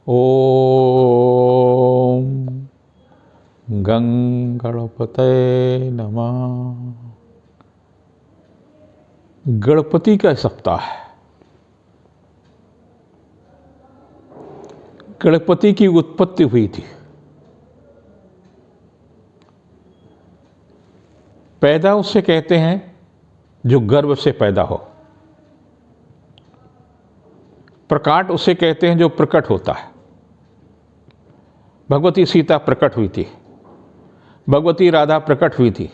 ओम गं गणपतये नमः। गणपति का सप्ताह है। गणपति की उत्पत्ति हुई थी। पैदा उसे कहते हैं जो गर्भ से पैदा हो। प्रकाट उसे कहते हैं जो प्रकट होता है। भगवती सीता प्रकट हुई थी, भगवती राधा प्रकट हुई थी।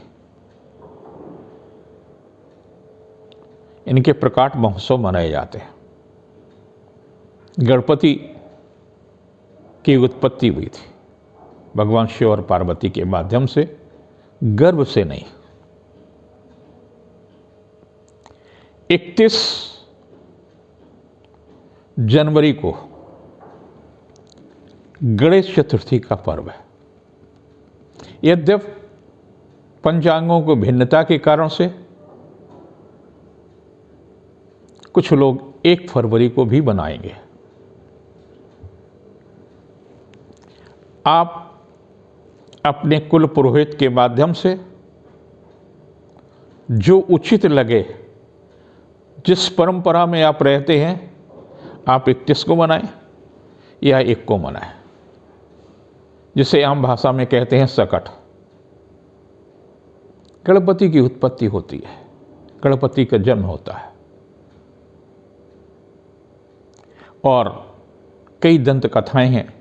इनके प्रकाट महोत्सव मनाए जाते हैं। गणपति की उत्पत्ति हुई थी भगवान शिव और पार्वती के माध्यम से, गर्भ से नहीं। 31 जनवरी को गणेश चतुर्थी का पर्व है। यद्यपि पंचांगों को भिन्नता के कारण से कुछ लोग 1 फरवरी को भी बनाएंगे। आप अपने कुल पुरोहित के माध्यम से जो उचित लगे, जिस परंपरा में आप रहते हैं, आप 31 को मनाएं या 1 को मनाएं, जिसे आम भाषा में कहते हैं सकट। गणपति की उत्पत्ति होती है, गणपति का जन्म होता है और कई दंत कथाएं हैं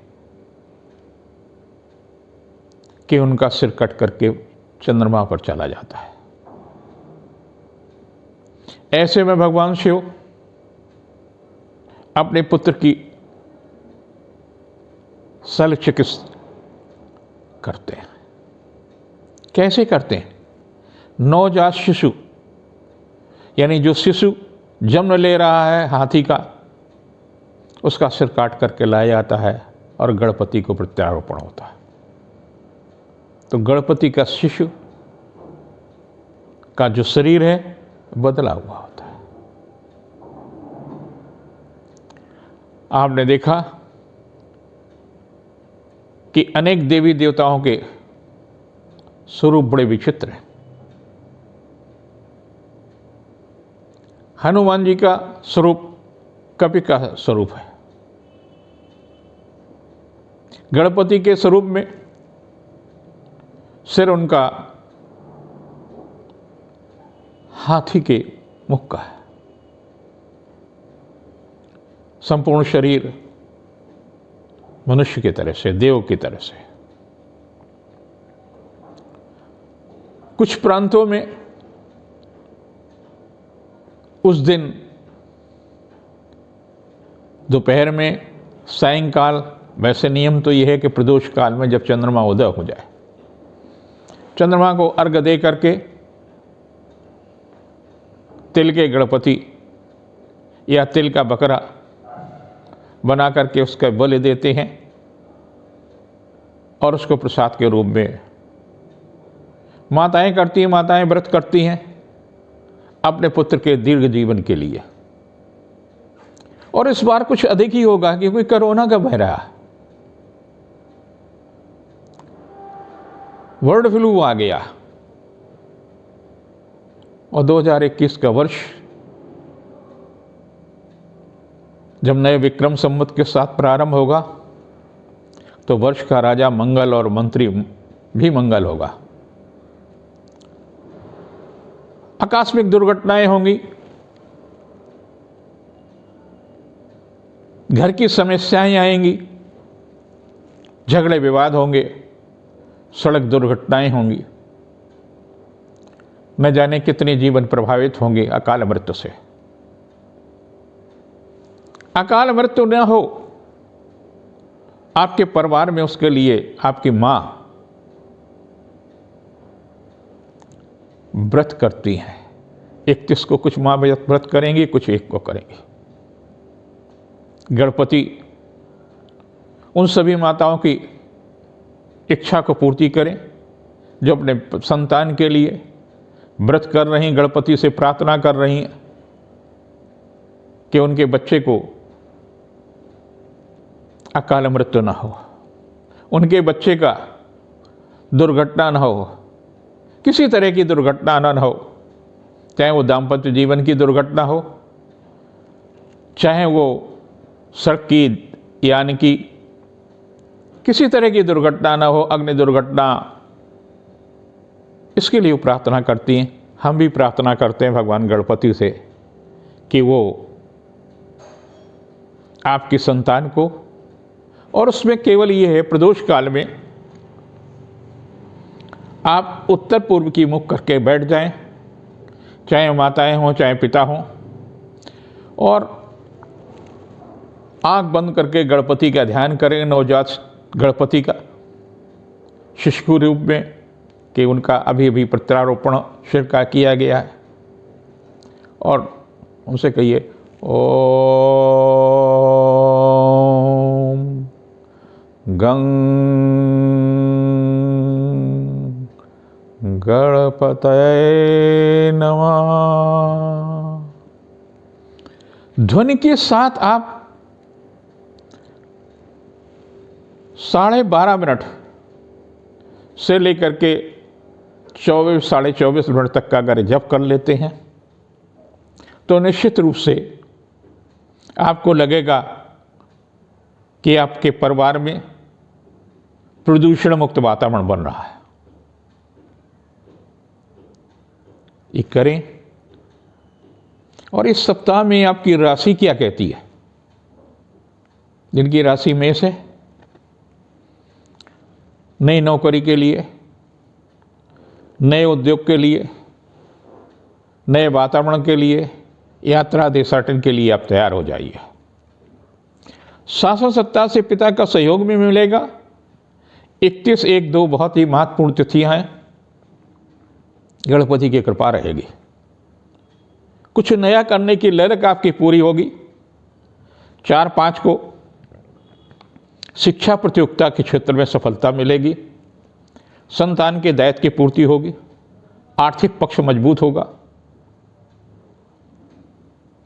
कि उनका सिर कट करके चंद्रमा पर चला जाता है। ऐसे में भगवान शिव अपने पुत्र की शल्य चिकित्सा करते हैं। कैसे करते हैं? नवजात शिशु, यानी जो शिशु जन्म ले रहा है हाथी का, उसका सिर काट करके लाया जाता है और गणपति को प्रत्यारोपण होता है। तो गणपति का शिशु का जो शरीर है बदला हुआ होता है। आपने देखा कि अनेक देवी देवताओं के स्वरूप बड़े विचित्र हैं। हनुमान जी का स्वरूप कपि का स्वरूप है। गणपति के स्वरूप में सिर उनका हाथी के मुख का है, संपूर्ण शरीर मनुष्य की तरह से, देव की तरह से। कुछ प्रांतों में उस दिन दोपहर में, सायंकाल, वैसे नियम तो यह है कि प्रदोष काल में जब चंद्रमा उदय हो जाए, चंद्रमा को अर्घ दे करके तिल के गणपति या तिल का बकरा बना करके उसका बलि देते हैं और उसको प्रसाद के रूप में माताएं करती हैं। माताएं व्रत करती हैं अपने पुत्र के दीर्घ जीवन के लिए। और इस बार कुछ अधिक ही होगा क्योंकि कोरोना का भय रहा, बर्ड फ्लू आ गया और 2021 का वर्ष जब नए विक्रम संवत के साथ प्रारंभ होगा तो वर्ष का राजा मंगल और मंत्री भी मंगल होगा। आकस्मिक दुर्घटनाएं होंगी, घर की समस्याएं आएंगी, झगड़े विवाद होंगे, सड़क दुर्घटनाएं होंगी, न जाने कितने जीवन प्रभावित होंगे अकाल मृत्यु से। अकाल मृत्यु न हो आपके परिवार में, उसके लिए आपकी मां व्रत करती हैं। 31 को कुछ मां व्रत करेंगी, कुछ 1 को करेंगी। गणपति उन सभी माताओं की इच्छा को पूर्ति करें जो अपने संतान के लिए व्रत कर रही, गणपति से प्रार्थना कर रही हैं कि उनके बच्चे को अकाल मृत्यु न हो, उनके बच्चे का दुर्घटना न हो, किसी तरह की दुर्घटना न हो, चाहे वो दाम्पत्य जीवन की दुर्घटना हो, चाहे वो सड़क की यानी कि किसी तरह की दुर्घटना न हो, अग्नि दुर्घटना, इसके लिए प्रार्थना करती हैं। हम भी प्रार्थना करते हैं भगवान गणपति से कि वो आपकी संतान को, और उसमें केवल ये है प्रदोष काल में आप उत्तर पूर्व की मुख करके बैठ जाएं, चाहे माताएं हों चाहे पिता हों, और आंख बंद करके गणपति का ध्यान करें, नवजात गणपति का शिशु रूप में, कि उनका अभी अभी प्रत्यारोपण शिर का किया गया है, और उनसे कहिए ओम गं गणपतये नमः। ध्वनि के साथ आप 12:30 मिनट से लेकर के 24 साढ़े 24 मिनट तक का अगर जप कर लेते हैं तो निश्चित रूप से आपको लगेगा कि आपके परिवार में प्रदूषण मुक्त वातावरण बन रहा है। ये करें। और इस सप्ताह में आपकी राशि क्या कहती है? जिनकी राशि मेष है, नई नौकरी के लिए, नए उद्योग के लिए, नए वातावरण के लिए, यात्रा देशाटन के लिए आप तैयार हो जाइए। शासन सत्ता से पिता का सहयोग भी मिलेगा। 31-1-2 बहुत ही महत्वपूर्ण तिथियां हैं। गणपति की कृपा रहेगी। कुछ नया करने की ललक आपकी पूरी होगी। 4-5 को शिक्षा प्रतियोगिता के क्षेत्र में सफलता मिलेगी। संतान के दायित्व की पूर्ति होगी। आर्थिक पक्ष मजबूत होगा।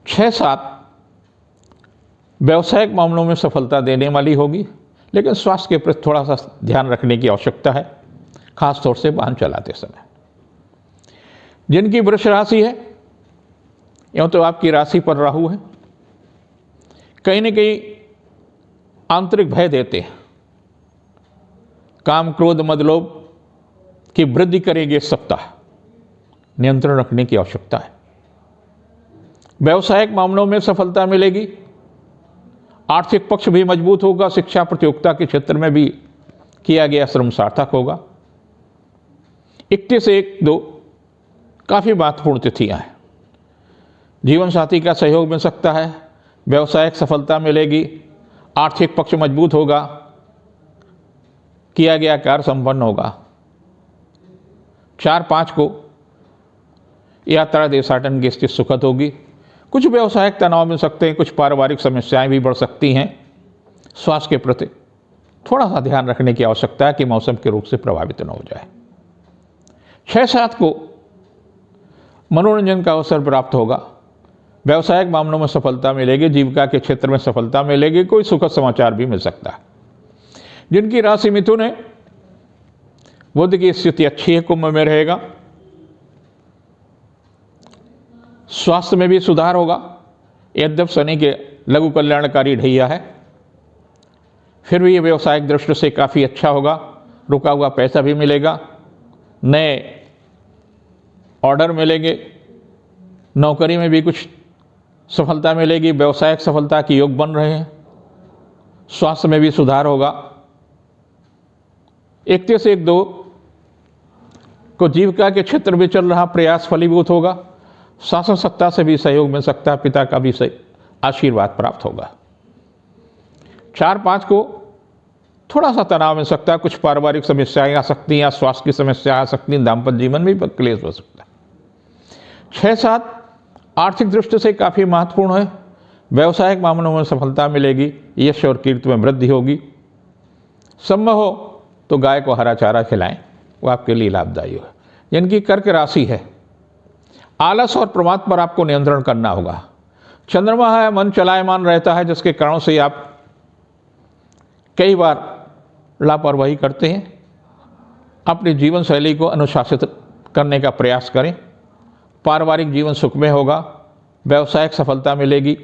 6-7 व्यावसायिक मामलों में सफलता देने वाली होगी, लेकिन स्वास्थ्य के प्रति थोड़ा सा ध्यान रखने की आवश्यकता है, खास तौर से वाहन चलाते समय। जिनकी वृष राशि है, यूँ तो आपकी राशि पर राहु है, कहीं न कहीं आंतरिक भय देते हैं। काम क्रोध मद लोभ की वृद्धि करेंगे इस सप्ताह, नियंत्रण रखने की आवश्यकता है। व्यावसायिक मामलों में सफलता मिलेगी। आर्थिक पक्ष भी मजबूत होगा। शिक्षा प्रतियोगिता के क्षेत्र में भी किया गया श्रम सार्थक होगा। 31-1-2 काफ़ी महत्वपूर्ण तिथियां हैं। जीवन साथी का सहयोग मिल सकता है। व्यावसायिक सफलता मिलेगी। आर्थिक पक्ष मजबूत होगा। किया गया कार्य संपन्न होगा। 4-5 को यात्रा देशाटन की स्थिति सुखद होगी। कुछ व्यावसायिक तनाव मिल सकते हैं। कुछ पारिवारिक समस्याएं भी बढ़ सकती हैं। स्वास्थ्य के प्रति थोड़ा सा ध्यान रखने की आवश्यकता है कि मौसम के रोग से प्रभावित न हो जाए। 6-7 को मनोरंजन का अवसर प्राप्त होगा। व्यावसायिक मामलों में सफलता मिलेगी। जीविका के क्षेत्र में सफलता मिलेगी। कोई सुखद समाचार भी मिल सकता है। जिनकी राशि मिथुन है, बुध की स्थिति अच्छी है, कुंभ में रहेगा। स्वास्थ्य में भी सुधार होगा। यद्यप शनि के लघु कल्याणकारी ढैया है, फिर भी ये व्यवसायिक दृष्टि से काफ़ी अच्छा होगा। रुका हुआ पैसा भी मिलेगा। नए ऑर्डर मिलेंगे। नौकरी में भी कुछ सफलता मिलेगी। व्यवसायिक सफलता के योग बन रहे हैं। स्वास्थ्य में भी सुधार होगा। 31-1-2 को जीविका के क्षेत्र में चल रहा प्रयास फलीभूत होगा। शासन सत्ता से भी सहयोग मिल सकता है। पिता का भी आशीर्वाद प्राप्त होगा। 4-5 को थोड़ा सा तनाव मिल सकता है। कुछ पारिवारिक समस्याएं आ सकती हैं या स्वास्थ्य की समस्या आ सकती हैं। दाम्पत्य जीवन में भी क्लेश हो सकता है। 6-7 आर्थिक दृष्टि से काफ़ी महत्वपूर्ण है। व्यावसायिक मामलों में सफलता मिलेगी। यश और कीर्ति में वृद्धि होगी। संभव हो तो गाय को हरा चारा खिलाएं, वो आपके लिए लाभदायी है। जिनकी कर्क राशि है, आलस और प्रमाद पर आपको नियंत्रण करना होगा। चंद्रमा है, मन चलायमान रहता है, जिसके कारण से आप कई बार लापरवाही करते हैं। अपनी जीवन शैली को अनुशासित करने का प्रयास करें। पारिवारिक जीवन सुखमय होगा, व्यावसायिक सफलता मिलेगी।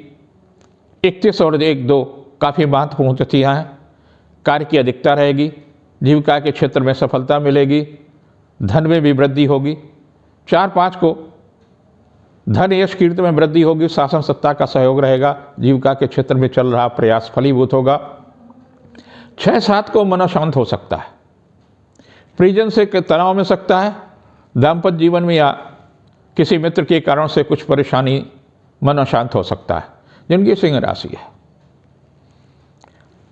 31 और 1-2 काफ़ी महत्वपूर्ण तिथियाँ हैं। कार्य की अधिकता रहेगी, जीविका के क्षेत्र में सफलता मिलेगी, धन में भी वृद्धि होगी। 4-5 को धन यश कीर्ति में वृद्धि होगी, शासन सत्ता का सहयोग रहेगा, जीविका के क्षेत्र में चल रहा प्रयास फलीभूत होगा। 6-7 को मन अशांत हो सकता है, परिजन से तनाव में सकता है, दाम्पत्य जीवन में या किसी मित्र के कारण से कुछ परेशानी, मन अशांत हो सकता है। जिनकी सिंह राशि है,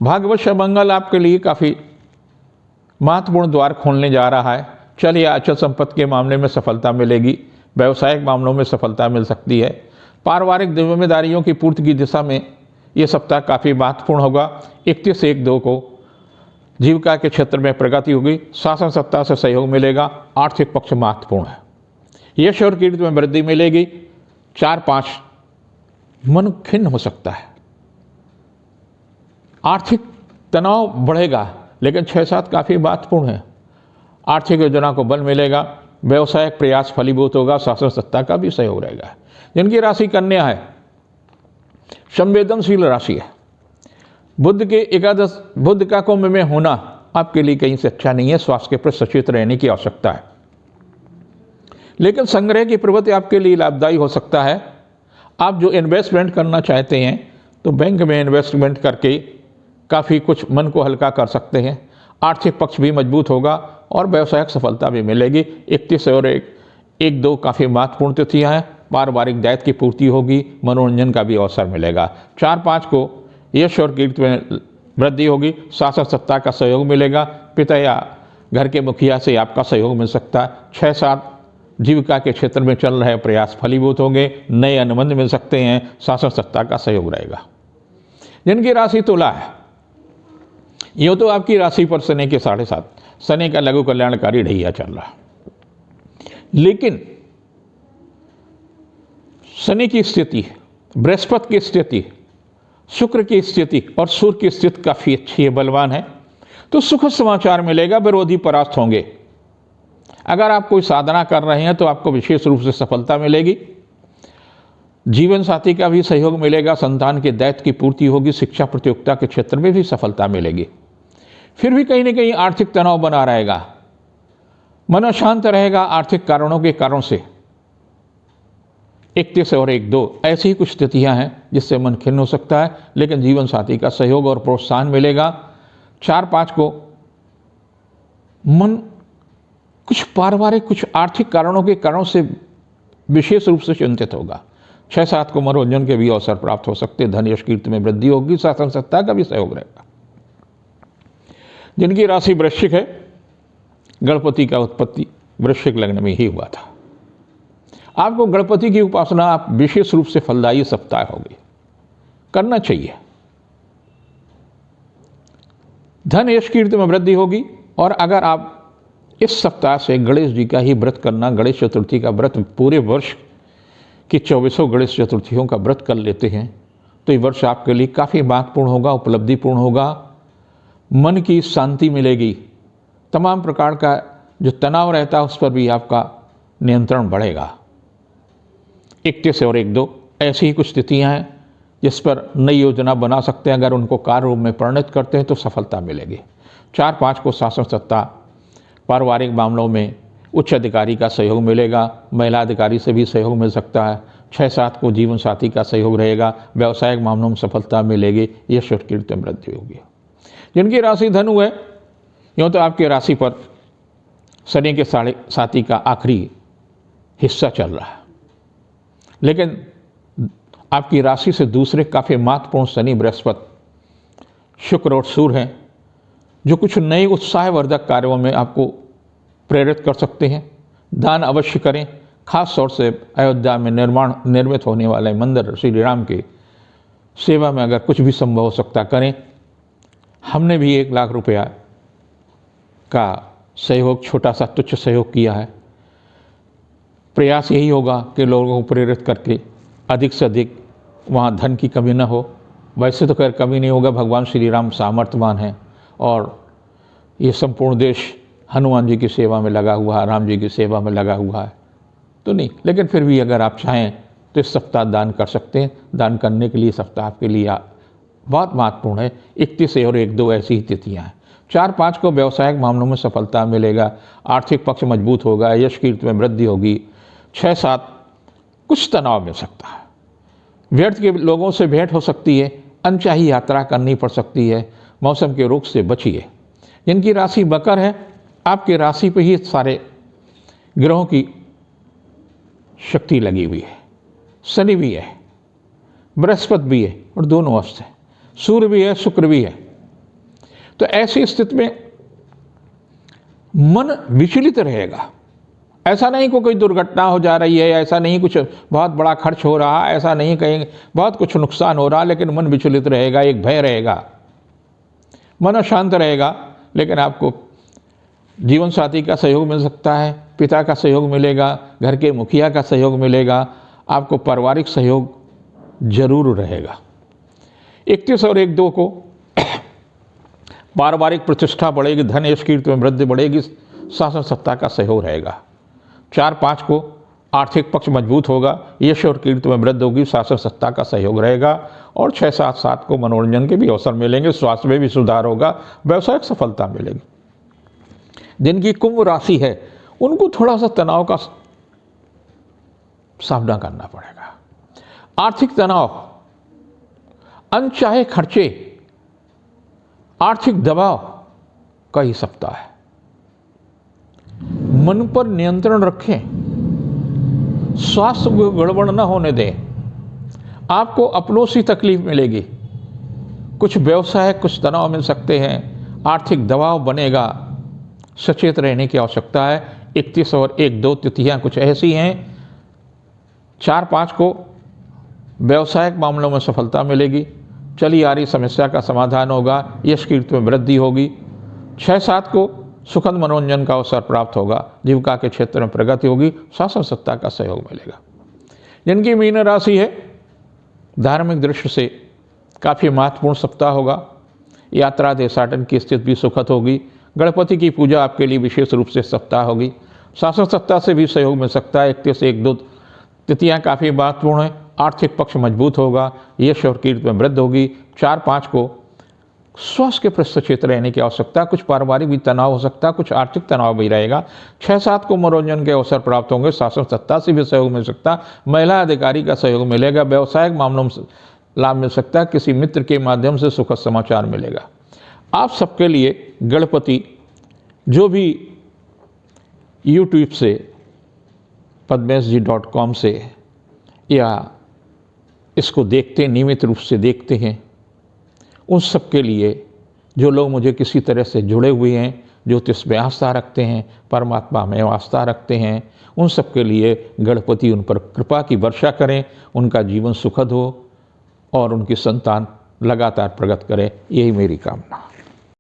भाग्यवश मंगल आपके लिए काफ़ी महत्वपूर्ण द्वार खोलने जा रहा है। चल या अचल संपत्ति के मामले में सफलता मिलेगी, व्यावसायिक मामलों में सफलता मिल सकती है। पारिवारिक जिम्मेदारियों की पूर्ति की दिशा में ये सप्ताह काफ़ी महत्वपूर्ण होगा। 31-1-2 को जीविका के क्षेत्र में प्रगति होगी, शासन सत्ता से सहयोग मिलेगा, आर्थिक पक्ष महत्वपूर्ण है, यश और कीर्ति में वृद्धि मिलेगी। 4-5 मन खिन्न हो सकता है, आर्थिक तनाव बढ़ेगा, लेकिन 6-7 काफ़ी महत्वपूर्ण है। आर्थिक योजना को बल मिलेगा, व्यवसायिक प्रयास फलीभूत होगा, शासन सत्ता का भी सहयोग रहेगा। जिनकी राशि कन्या है, संवेदनशील राशि है। बुध का कुंभ में होना आपके लिए कहीं से अच्छा नहीं है। स्वास्थ्य के प्रति सचेत रहने की आवश्यकता है, लेकिन संग्रह की प्रवृत्ति आपके लिए लाभदायी हो सकता है। आप जो इन्वेस्टमेंट करना चाहते हैं तो बैंक में इन्वेस्टमेंट करके काफ़ी कुछ मन को हल्का कर सकते हैं। आर्थिक पक्ष भी मजबूत होगा और व्यावसायिक सफलता भी मिलेगी। 31 और 1-2 काफ़ी महत्वपूर्ण तिथियाँ हैं। पारिवारिक दायित्व की पूर्ति होगी, मनोरंजन का भी अवसर मिलेगा। 4-5 को यश और कीर्ति में वृद्धि होगी, शासन सत्ता का सहयोग मिलेगा, पिता या घर के मुखिया से आपका सहयोग मिल सकता है। 6-7 जीविका के क्षेत्र में चल रहे प्रयास फलीभूत होंगे, नए अनुबंध मिल सकते हैं, शासन सत्ता का सहयोग रहेगा। जिनकी राशि तुला है, यूँ तो आपकी राशि पर शनि के 7.5, शनि का लघु कल्याणकारी ढैया चल रहा, लेकिन शनि की स्थिति, बृहस्पति की स्थिति, शुक्र की स्थिति और सूर्य की स्थिति काफ़ी अच्छी है, बलवान है, तो सुखद समाचार मिलेगा, विरोधी परास्त होंगे। अगर आप कोई साधना कर रहे हैं तो आपको विशेष रूप से सफलता मिलेगी। जीवन साथी का भी सहयोग मिलेगा, संतान के दायित्व की पूर्ति होगी, शिक्षा प्रतियोगिता के क्षेत्र में भी सफलता मिलेगी। फिर भी कहीं ना कहीं आर्थिक तनाव बना रहेगा, मन अशांत रहेगा आर्थिक कारणों के कारण से। 31 और 1-2 ऐसी ही कुछ स्थितियां हैं जिससे मन खिन्न हो सकता है, लेकिन जीवन साथी का सहयोग और प्रोत्साहन मिलेगा। 4-5 को मन कुछ पारिवारिक, कुछ आर्थिक कारणों के कारण से विशेष रूप से चिंतित होगा। 6-7 को मनोरंजन के भी अवसर प्राप्त हो सकते, धन यश कीर्ति में वृद्धि होगी, शासन सत्ता का भी सहयोग रहेगा। जिनकी राशि वृश्चिक है, गणपति का उत्पत्ति वृश्चिक लग्न में ही हुआ था। आपको गणपति की उपासना आप विशेष रूप से फलदायी सप्ताह होगी, करना चाहिए। धन यश कीर्ति में वृद्धि होगी। और अगर आप इस सप्ताह से गणेश जी का ही व्रत करना, गणेश चतुर्थी का व्रत पूरे वर्ष की 24 गणेश चतुर्थियों का व्रत कर लेते हैं तो ये वर्ष आपके लिए काफ़ी महत्वपूर्ण होगा, उपलब्धिपूर्ण होगा, मन की शांति मिलेगी, तमाम प्रकार का जो तनाव रहता है उस पर भी आपका नियंत्रण बढ़ेगा। 31 और 1-2 ऐसी ही कुछ स्थितियाँ हैं जिस पर नई योजना बना सकते हैं। अगर उनको कार्य रूप में परिणत करते हैं तो सफलता मिलेगी। 4-5 को शासन सत्ता, पारिवारिक मामलों में उच्च अधिकारी का सहयोग मिलेगा, महिला अधिकारी से भी सहयोग मिल सकता है। 6-7 को जीवन साथी का सहयोग रहेगा, व्यावसायिक मामलों में सफलता मिलेगी, यश और कीर्ति में वृद्धि होगी। जिनकी राशि धनु है, यूँ तो आपकी राशि पर शनि के 7.5 का आखिरी हिस्सा चल रहा है, लेकिन आपकी राशि से दूसरे काफ़ी महत्वपूर्ण शनि, बृहस्पति, शुक्र और सूर्य हैं जो कुछ नए उत्साहवर्धक कार्यों में आपको प्रेरित कर सकते हैं। दान अवश्य करें, खास तौर से अयोध्या में निर्मित होने वाले मंदिर श्री राम के सेवा में अगर कुछ भी संभव हो सकता करें। हमने भी 1 लाख रुपया का सहयोग, छोटा सा तुच्छ सहयोग किया है। प्रयास यही होगा कि लोगों को प्रेरित करके अधिक से अधिक वहाँ धन की कमी न हो। वैसे तो खैर कमी नहीं होगा, भगवान श्री राम सामर्थ्यवान हैं, और ये संपूर्ण देश हनुमान जी की सेवा में लगा हुआ है, राम जी की सेवा में लगा हुआ है, तो नहीं। लेकिन फिर भी अगर आप चाहें तो इस सप्ताह दान कर सकते हैं। दान करने के लिए सप्ताह आपके लिए बहुत महत्वपूर्ण है। 31 और 1-2 ऐसी ही तिथियाँ हैं। 4-5 को व्यवसायिक मामलों में सफलता मिलेगा, आर्थिक पक्ष मजबूत होगा, यश कीर्ति में वृद्धि होगी। 6-7 कुछ तनाव मिल सकता है, व्यर्थ के लोगों से भेंट हो सकती है, अनचाही यात्रा करनी पड़ सकती है। मौसम के रुख से बचिए। जिनकी राशि मकर है, आपकी राशि पे ही सारे ग्रहों की शक्ति लगी हुई है। शनि भी है, बृहस्पति भी है और दोनों अस्त है, सूर्य भी है, शुक्र भी है। तो ऐसी स्थिति में मन विचलित रहेगा। ऐसा नहीं को कोई दुर्घटना हो जा रही है, ऐसा नहीं कुछ बहुत बड़ा खर्च हो रहा, ऐसा नहीं कहीं बहुत कुछ नुकसान हो रहा, लेकिन मन विचलित रहेगा, एक भय रहेगा, मन अशांत रहेगा। लेकिन आपको जीवन साथी का सहयोग मिल सकता है, पिता का सहयोग मिलेगा, घर के मुखिया का सहयोग मिलेगा, आपको पारिवारिक सहयोग जरूर रहेगा। 31 और 1-2 को पारिवारिक प्रतिष्ठा बढ़ेगी, धन यश कीर्ति में वृद्धि बढ़ेगी, शासन सत्ता का सहयोग रहेगा। 4-5 को आर्थिक पक्ष मजबूत होगा, यश और कीर्ति में वृद्धि होगी, शासन सत्ता का सहयोग रहेगा। और 6-7 को मनोरंजन के भी अवसर मिलेंगे, स्वास्थ्य में भी सुधार होगा, व्यवसायिक सफलता मिलेगी। जिनकी कुंभ राशि है उनको थोड़ा सा तनाव का सामना करना पड़ेगा। आर्थिक तनाव, अनचाहे खर्चे, आर्थिक दबाव का ही सप्ताह है। मन पर नियंत्रण रखें, स्वास्थ्य को गड़बड़ न होने दें। आपको अपनों से तकलीफ मिलेगी, कुछ व्यवसाय कुछ तनाव मिल सकते हैं, आर्थिक दबाव बनेगा, सचेत रहने की आवश्यकता है। 31 और 1-2 तिथियां कुछ ऐसी हैं। 4-5 को व्यवसायिक मामलों में सफलता मिलेगी, चली आ रही समस्या का समाधान होगा, यश कीर्ति में वृद्धि होगी। 6-7 को सुखद मनोरंजन का अवसर प्राप्त होगा, जीविका के क्षेत्र में प्रगति होगी, शासन सत्ता का सहयोग मिलेगा। जिनकी मीन राशि है, धार्मिक दृष्टि से काफ़ी महत्वपूर्ण सप्ताह होगा। यात्रा देशाटन की स्थिति भी सुखद होगी। गणपति की पूजा आपके लिए विशेष रूप से सप्ताह होगी, शासन सत्ता से भी सहयोग मिल सकता है। 31 से 1-2 तिथियां काफ़ी महत्वपूर्ण है, आर्थिक पक्ष मजबूत होगा, यश और कीर्ति में वृद्धि होगी। 4-5 को स्वास्थ्य के प्रति सचेत रहने की आवश्यकता, कुछ पारिवारिक भी तनाव हो सकता है, कुछ आर्थिक तनाव भी रहेगा। 6-7 को मनोरंजन के अवसर प्राप्त होंगे, शासन सत्ता से भी सहयोग मिल सकता, महिला अधिकारी का सहयोग मिलेगा, व्यवसायिक मामलों में लाभ मिल सकता है, किसी मित्र के माध्यम से सुखद समाचार मिलेगा। आप सबके लिए गणपति, जो भी YouTube से padmeshji.com से या इसको देखते नियमित रूप से देखते हैं, उन सब के लिए, जो लोग मुझे किसी तरह से जुड़े हुए हैं, ज्योतिष में आस्था रखते हैं, परमात्मा में आस्था रखते हैं, उन सब के लिए गणपति उन पर कृपा की वर्षा करें, उनका जीवन सुखद हो और उनकी संतान लगातार प्रगति करे, यही मेरी कामना।